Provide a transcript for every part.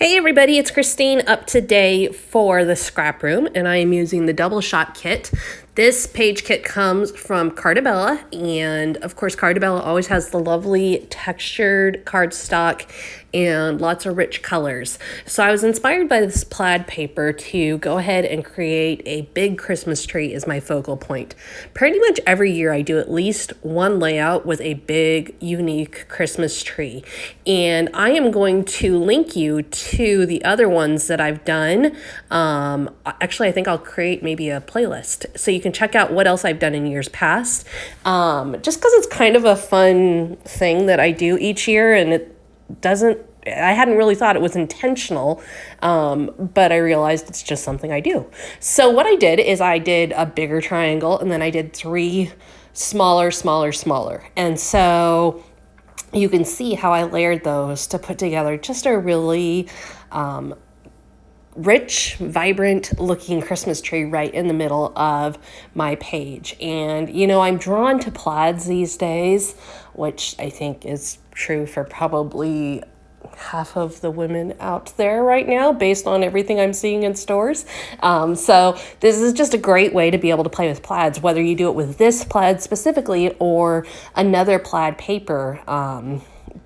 Hey everybody, it's Christine up today for the scrap room, and I am using the DoubleShot kit. This page kit comes from Cardabella, and of course Cardabella always has the lovely textured cardstock and lots of rich colors. So I was inspired by this plaid paper to go ahead and create a big Christmas tree as my focal point. Pretty much every year I do at least one layout with a big, unique Christmas tree. And I am going to link you to the other ones that I've done. Actually, I think I'll create maybe a playlist so you can check out what else I've done in years past. Just because it's kind of a fun thing that I do each year, and I hadn't really thought it was intentional, but I realized it's just something I do. So what I did is I did a bigger triangle, and then I did three smaller. And so you can see how I layered those to put together just a really rich, vibrant looking Christmas tree right in the middle of my page. And, you know, I'm drawn to plaids these days, which I think is true for probably half of the women out there right now based on everything I'm seeing in stores. So this is just a great way to be able to play with plaids, whether you do it with this plaid specifically or another plaid paper.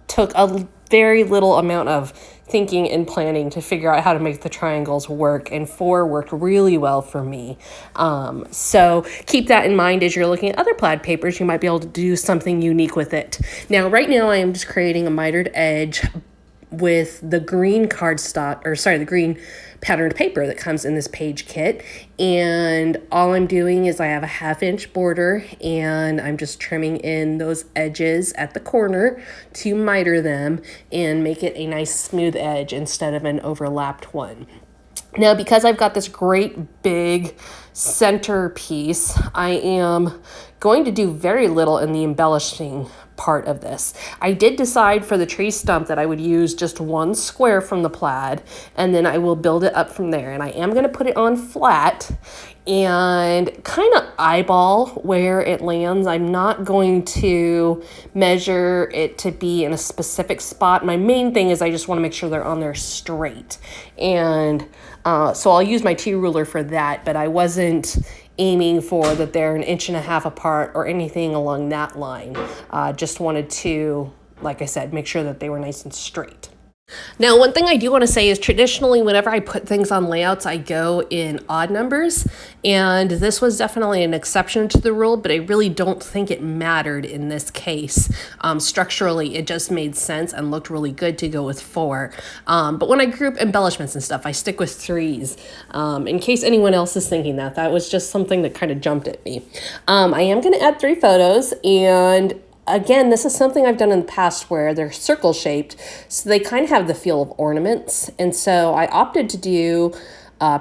Took a very little amount of thinking and planning to figure out how to make the triangles work, and 4 worked really well for me. So keep that in mind as you're looking at other plaid papers. You might be able to do something unique with it. Now, right now I am just creating a mitered edge with the green the green patterned paper that comes in this page kit. And all I'm doing is I have a 1/2 inch border, and I'm just trimming in those edges at the corner to miter them and make it a nice smooth edge instead of an overlapped one. Now, because I've got this great big center piece, I am going to do very little in the embellishing part of this. I did decide for the tree stump that I would use just 1 square from the plaid, and then I will build it up from there. And I am going to put it on flat and kind of eyeball where it lands. I'm not going to measure it to be in a specific spot. My main thing is I just want to make sure they're on there straight. And so I'll use my T-ruler for that, but I wasn't aiming for that they're 1.5 inches apart or anything along that line. Just wanted to, like I said, make sure that they were nice and straight. Now, one thing I do want to say is traditionally, whenever I put things on layouts, I go in odd numbers, and this was definitely an exception to the rule, but I really don't think it mattered in this case. Structurally, it just made sense and looked really good to go with 4. But when I group embellishments and stuff, I stick with 3s. In case anyone else is thinking that was just something that kind of jumped at me. I am going to add 3 photos, and again, this is something I've done in the past where they're circle shaped, so they kind of have the feel of ornaments. And so I opted to do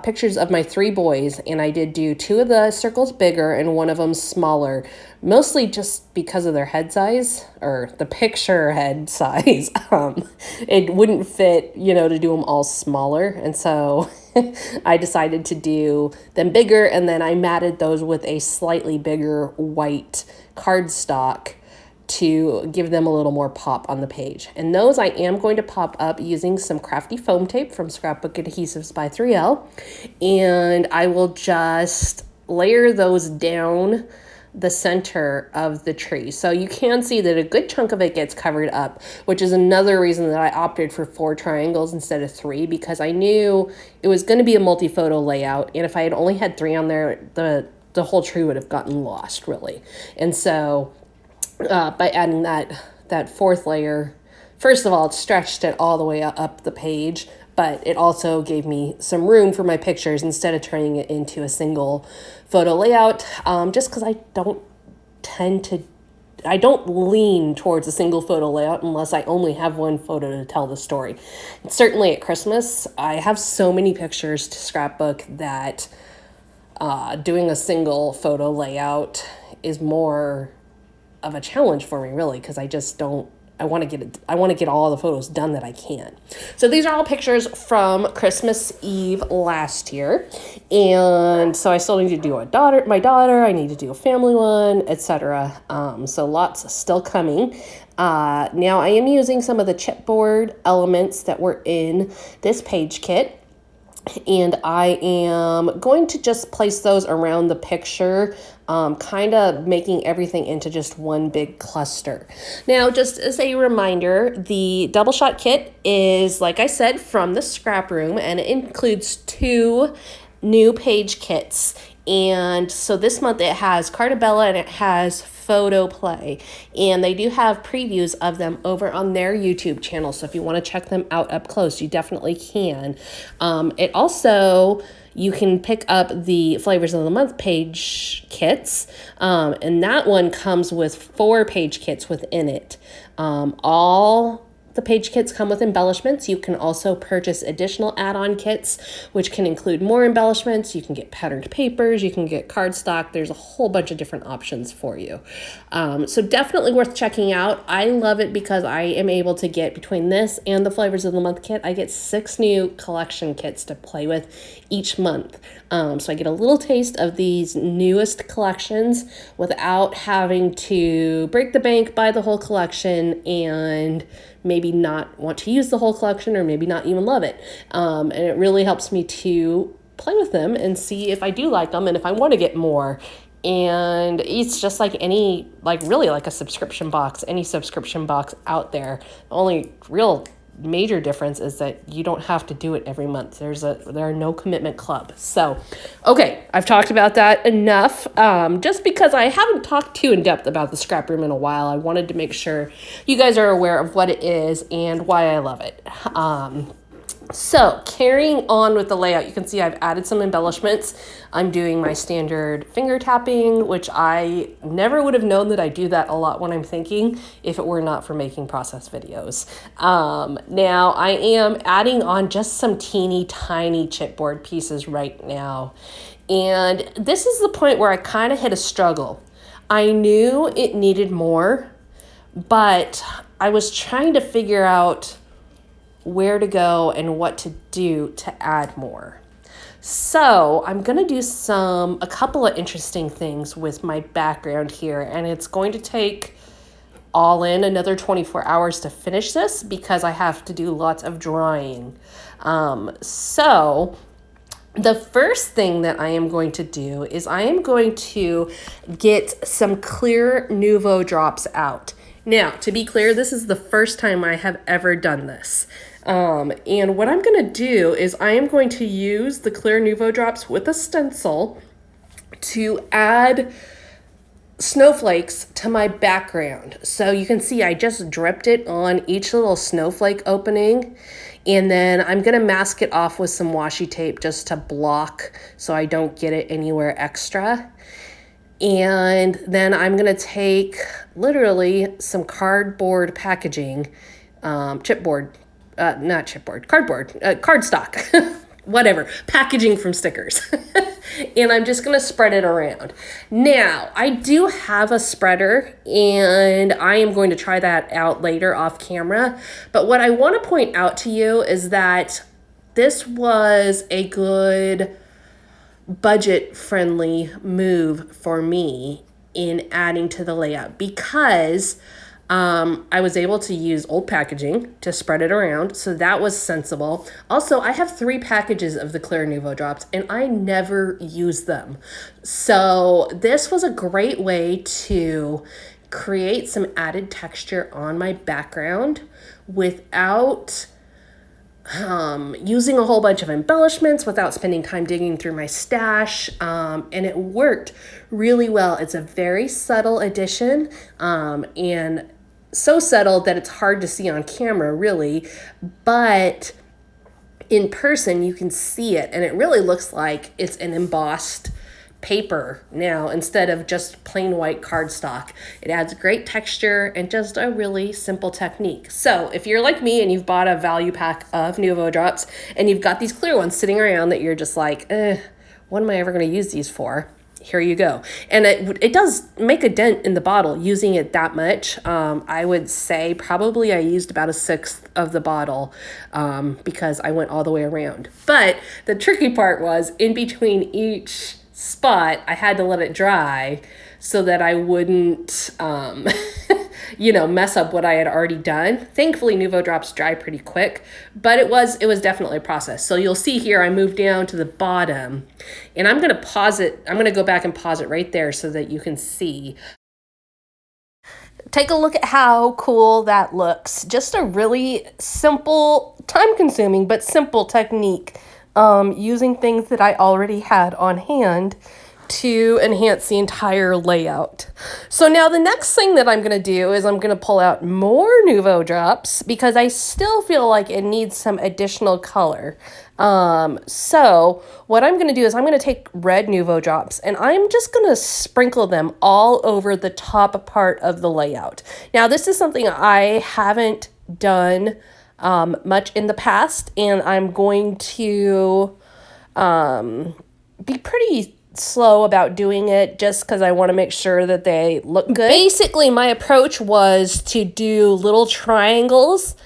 pictures of my 3 boys, and I did do 2 of the circles bigger and 1 of them smaller, mostly just because of their head size, or the picture head size. It wouldn't fit, to do them all smaller. And so I decided to do them bigger, and then I matted those with a slightly bigger white cardstock to give them a little more pop on the page. And those I am going to pop up using some crafty foam tape from Scrapbook Adhesives by 3L. And I will just layer those down the center of the tree. So you can see that a good chunk of it gets covered up, which is another reason that I opted for 4 triangles instead of 3, because I knew it was going to be a multi-photo layout. And if I had only had 3 on there, the whole tree would have gotten lost, really. And so by adding that 4th layer, first of all, it stretched it all the way up the page, but it also gave me some room for my pictures instead of turning it into a single photo layout, just because I don't lean towards a single photo layout unless I only have 1 photo to tell the story. And certainly at Christmas, I have so many pictures to scrapbook that doing a single photo layout is more of a challenge for me, really, because I want to get all the photos done that I can. So these are all pictures from Christmas Eve last year. And so I still need to do my daughter, I need to do a family one, etc. So lots still coming. Now I am using some of the chipboard elements that were in this page kit, and I am going to just place those around the picture, kind of making everything into just one big cluster. Now, just as a reminder, the DoubleShot kit is, like I said, from the ScrapRoom, and it includes 2 new page kits. And so this month it has Cartabella and it has Photo Play, and they do have previews of them over on their YouTube channel, so if you want to check them out up close, you definitely can. It also, you can pick up the Flavors of the Month page kits, and that one comes with 4 page kits within it. All the page kits come with embellishments. You can also purchase additional add-on kits, which can include more embellishments. You can get patterned papers, you can get cardstock. There's a whole bunch of different options for you. So definitely worth checking out. I love it because I am able to get, between this and the Flavors of the Month kit, I get 6 new collection kits to play with each month. So I get a little taste of these newest collections without having to break the bank, buy the whole collection, and maybe not want to use the whole collection, or maybe not even love it. And it really helps me to play with them and see if I do like them and if I want to get more. And it's just like any, really like a subscription box, any subscription box out there. The only real major difference is that you don't have to do it every month. There are no commitment club. So, okay, I've talked about that enough. Just because I haven't talked too in depth about the ScrapRoom in a while, I wanted to make sure you guys are aware of what it is and why I love it. So carrying on with the layout, you can see I've added some embellishments. I'm doing my standard finger tapping, which I never would have known that I do that a lot when I'm thinking if it were not for making process videos. Now I am adding on just some teeny tiny chipboard pieces right now. And this is the point where I kind of hit a struggle. I knew it needed more, but I was trying to figure out where to go and what to do to add more. So I'm going to do a couple of interesting things with my background here, and it's going to take all in another 24 hours to finish this because I have to do lots of drawing. So the first thing that I am going to do is I am going to get some clear Nuvo drops out. Now, to be clear, this is the first time I have ever done this. And what I'm going to do is I am going to use the clear Nuvo drops with a stencil to add snowflakes to my background. So you can see I just dripped it on each little snowflake opening, and then I'm going to mask it off with some washi tape just to block so I don't get it anywhere extra. And then I'm going to take literally some cardboard packaging, cardstock, whatever, packaging from stickers. And I'm just going to spread it around. Now, I do have a spreader, and I am going to try that out later off camera. But what I want to point out to you is that this was a good budget-friendly move for me in adding to the layout because I was able to use old packaging to spread it around, so that was sensible. Also, I have 3 packages of the clear Nuvo drops, and I never use them. So this was a great way to create some added texture on my background without using a whole bunch of embellishments, without spending time digging through my stash, and it worked really well. It's a very subtle addition, and so subtle that it's hard to see on camera, really, but in person you can see it, and it really looks like it's an embossed paper now instead of just plain white cardstock. It adds great texture and just a really simple technique. So if you're like me and you've bought a value pack of Nuvo drops and you've got these clear ones sitting around that you're just like, what am I ever going to use these for? Here you go. And it does make a dent in the bottle using it that much. I would say probably I used about 1/6 of the bottle because I went all the way around. But the tricky part was in between each spot, I had to let it dry so that I wouldn't, you know, mess up what I had already done. Thankfully, Nuvo drops dry pretty quick, but it was definitely a process. So you'll see here, I moved down to the bottom, and I'm gonna pause it. I'm gonna go back and pause it right there so that you can see. Take a look at how cool that looks. Just a really simple, time-consuming, but simple technique, using things that I already had on hand to enhance the entire layout. So now the next thing that I'm going to do is I'm going to pull out more Nuvo drops because I still feel like it needs some additional color. So what I'm going to do is I'm going to take red Nuvo drops and I'm just going to sprinkle them all over the top part of the layout. Now this is something I haven't done much in the past, and I'm going to be pretty slow about doing it just because I want to make sure that they look good. Basically, my approach was to do little triangles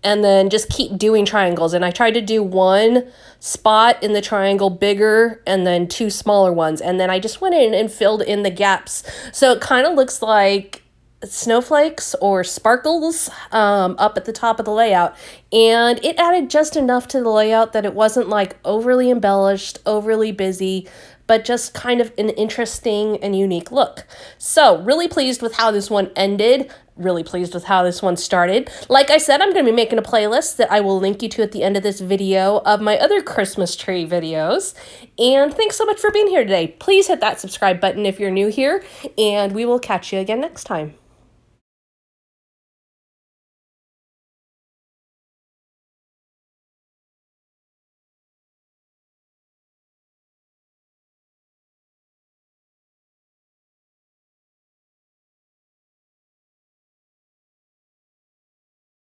and then just keep doing triangles. And I tried to do one spot in the triangle bigger and then two smaller ones. And then I just went in and filled in the gaps. So it kind of looks like snowflakes or sparkles up at the top of the layout, and it added just enough to the layout that it wasn't like overly embellished, overly busy, but just kind of an interesting and unique look. So really pleased with how this one ended, really pleased with how this one started. Like I said, I'm going to be making a playlist that I will link you to at the end of this video of my other Christmas tree videos. And thanks so much for being here today. Please hit that subscribe button if you're new here, and we will catch you again next time.